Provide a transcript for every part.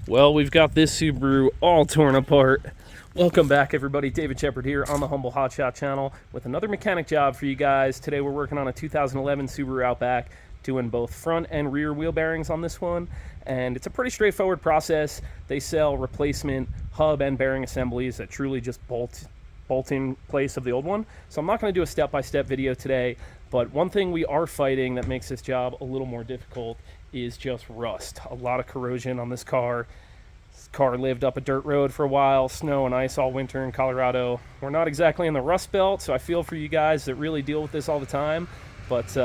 Well, we've got this Subaru all torn apart. Welcome back, everybody. David Shepard here on the Humble Hotshot channel with another mechanic job for you guys. Today we're working on a 2011 Subaru Outback, doing both front and rear wheel bearings on this one. And it's a pretty straightforward process. They sell replacement hub and bearing assemblies that truly just bolt in place of the old one. So I'm not going to do a step-by-step video today, but one thing we are fighting that makes this job a little more difficult is just rust. A lot of corrosion on this car. This car lived up a dirt road for a while, snow and ice all winter in Colorado. We're not exactly in the rust belt, so I feel for you guys that really deal with this all the time. But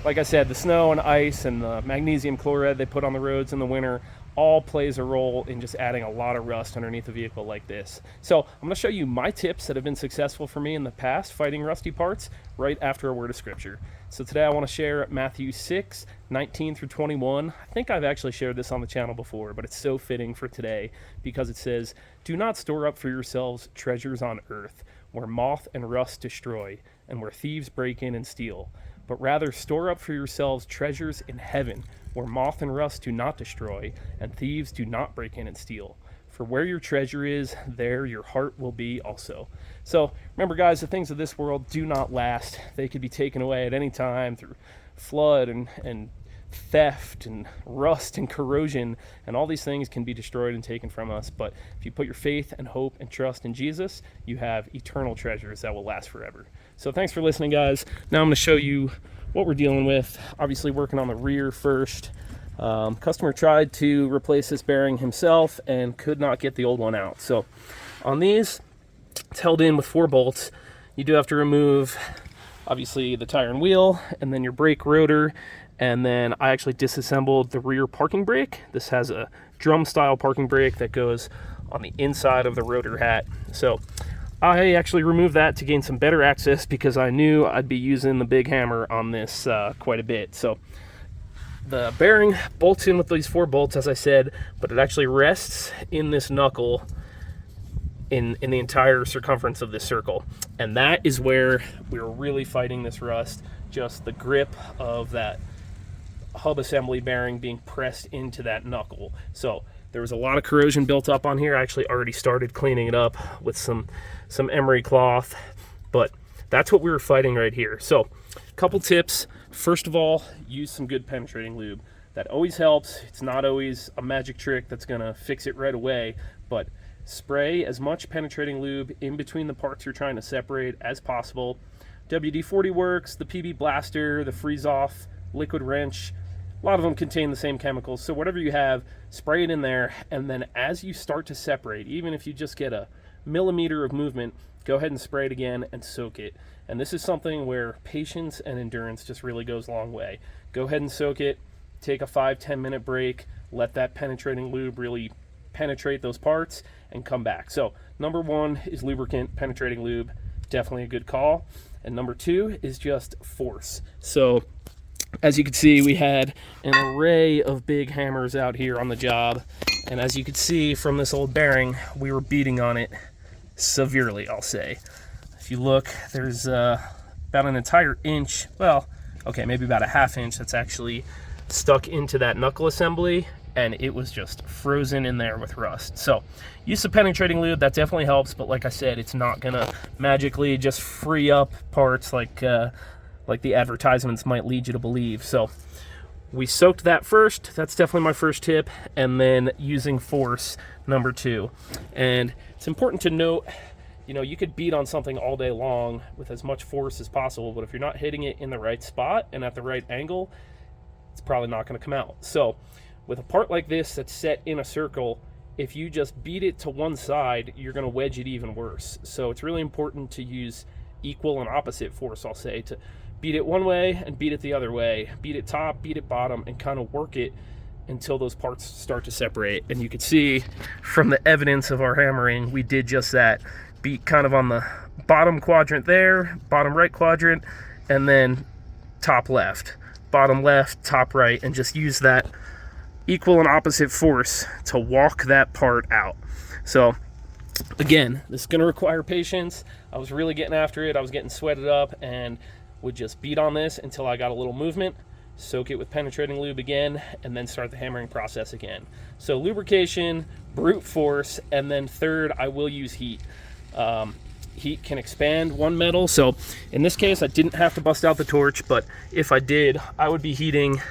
like I said, the snow and ice and the magnesium chloride they put on the roads in the winter all plays a role in just adding a lot of rust underneath a vehicle like this. So I'm going to show you my tips that have been successful for me in the past fighting rusty parts right after a word of scripture. So today I want to share Matthew 6:19 through 21. I think I've actually shared this on the channel before, but it's so fitting for today because it says, "Do not store up for yourselves treasures on earth, where moth and rust destroy, and where thieves break in and steal. But rather store up for yourselves treasures in heaven, where moth and rust do not destroy, and thieves do not break in and steal. For where your treasure is, there your heart will be also." So remember, guys, the things of this world do not last. They could be taken away at any time through flood and theft and rust and corrosion, and all these things can be destroyed and taken from us. But if you put your faith and hope and trust in Jesus, you have eternal treasures that will last forever. So thanks for listening, guys. Now I'm going to show you what we're dealing with. Obviously working on the rear first. Customer tried to replace this bearing himself and could not get the old one out. So on these, it's held in with 4 bolts. You do have to remove obviously the tire and wheel, and then your brake rotor, and then I actually disassembled the rear parking brake. This has a drum style parking brake that goes on the inside of the rotor hat. So I actually removed that to gain some better access because I knew I'd be using the big hammer on this quite a bit. So the bearing bolts in with these 4 bolts, as I said, but it actually rests in this knuckle in the entire circumference of this circle. And that is where we were really fighting this rust, just the grip of that hub assembly bearing being pressed into that knuckle. So there was a lot of corrosion built up on here. I actually already started cleaning it up with some emery cloth, but that's what we were fighting right here. So a couple tips. First of all, use some good penetrating lube. That always helps. It's not always a magic trick that's gonna fix it right away, but spray as much penetrating lube in between the parts you're trying to separate as possible. WD-40 works, the PB Blaster, the Freeze Off, Liquid Wrench, a lot of them contain the same chemicals. So whatever you have, spray it in there, and then as you start to separate, even if you just get a millimeter of movement, go ahead and spray it again and soak it. And this is something where patience and endurance just really goes a long way. Go ahead and soak it, take a 5-10 minute break, let that penetrating lube really penetrate those parts, and come back. So number 1 is lubricant, penetrating lube, definitely a good call. And number 2 is just force. So as you can see, we had an array of big hammers out here on the job, and as you can see from this old bearing, we were beating on it severely, I'll say. If you look, there's about an entire inch, well, okay, maybe about a ½ inch that's actually stuck into that knuckle assembly, and it was just frozen in there with rust. So use some penetrating lube, that definitely helps, but like I said, it's not gonna magically just free up parts like the advertisements might lead you to believe. So we soaked that first. That's definitely my first tip. And then using force, number 2. And it's important to note, you know, you could beat on something all day long with as much force as possible, but if you're not hitting it in the right spot and at the right angle, it's probably not going to come out. So with a part like this that's set in a circle, if you just beat it to one side, you're going to wedge it even worse. So it's really important to use equal and opposite force, I'll say, to beat it one way and beat it the other way. Beat it top, beat it bottom, and kind of work it until those parts start to separate. And you can see from the evidence of our hammering, we did just that. Beat kind of on the bottom quadrant there, bottom right quadrant, and then top left, bottom left, top right, and just use that equal and opposite force to walk that part out. So again, this is going to require patience. I was really getting after it. I was getting sweated up and would just beat on this until I got a little movement, soak it with penetrating lube again, and then start the hammering process again. So lubrication, brute force, and then third, I will use heat. Heat can expand one metal, so in this case I didn't have to bust out the torch, but if I did, I would be heating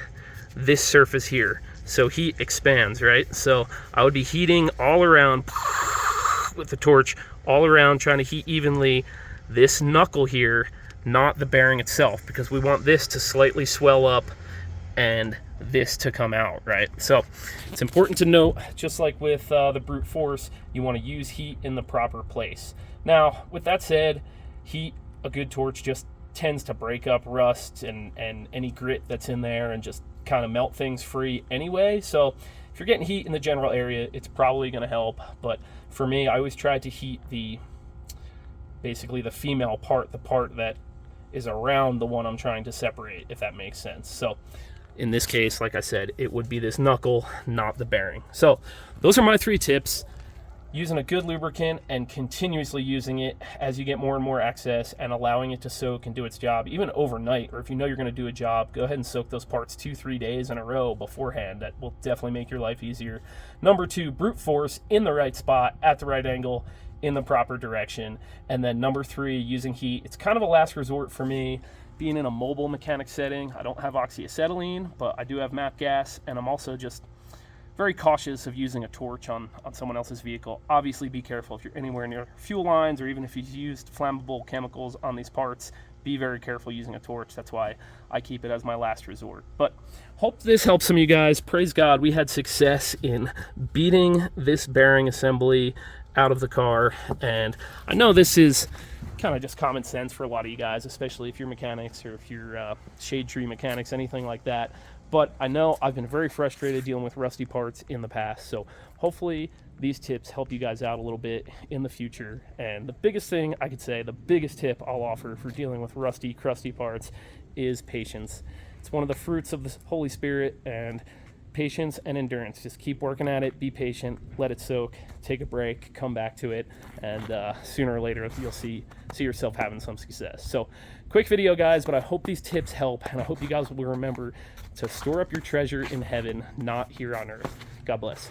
this surface here. So heat expands, right? So I would be heating all around with the torch, all around, trying to heat evenly this knuckle here, not the bearing itself, because we want this to slightly swell up and this to come out, right? So it's important to note, just like with the brute force, you want to use heat in the proper place. Now, with that said, heat, a good torch just tends to break up rust and any grit that's in there and just kind of melt things free anyway. So if you're getting heat in the general area, it's probably going to help. But for me, I always try to heat basically the female part, the part that is around the one I'm trying to separate, if that makes sense. So in this case, like I said, it would be this knuckle, not the bearing. So those are my 3 tips. Using a good lubricant and continuously using it as you get more and more access, and allowing it to soak and do its job even overnight, or if you know you're going to do a job, go ahead and soak those parts 2-3 days in a row beforehand. That will definitely make your life easier. Number 2, brute force in the right spot, at the right angle, in the proper direction. And then number 3, using heat. It's kind of a last resort for me. Being in a mobile mechanic setting, I don't have oxyacetylene, but I do have MAP gas, and I'm also just very cautious of using a torch on someone else's vehicle. Obviously, be careful if you're anywhere near fuel lines, or even if you've used flammable chemicals on these parts, be very careful using a torch. That's why I keep it as my last resort. But hope this helps some of you guys. Praise God, we had success in beating this bearing assembly out of the car. And I know this is kind of just common sense for a lot of you guys, especially if you're mechanics or if you're shade tree mechanics, anything like that. But I know I've been very frustrated dealing with rusty parts in the past, so hopefully these tips help you guys out a little bit in the future. And the biggest thing I could say, the biggest tip I'll offer for dealing with rusty, crusty parts is patience. It's one of the fruits of the Holy Spirit, and patience and endurance. Just keep working at it, be patient, let it soak, take a break, come back to it, and sooner or later you'll see yourself having some success. So quick video, guys, but I hope these tips help, and I hope you guys will remember to store up your treasure in heaven, not here on earth. God bless.